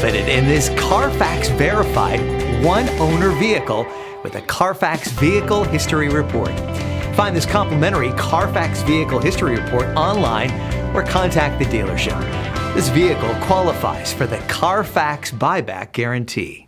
outfitted in this Carfax verified one-owner vehicle with a Carfax Vehicle History Report. Find this complimentary Carfax Vehicle History Report online or contact the dealership. This vehicle qualifies for the Carfax Buyback Guarantee.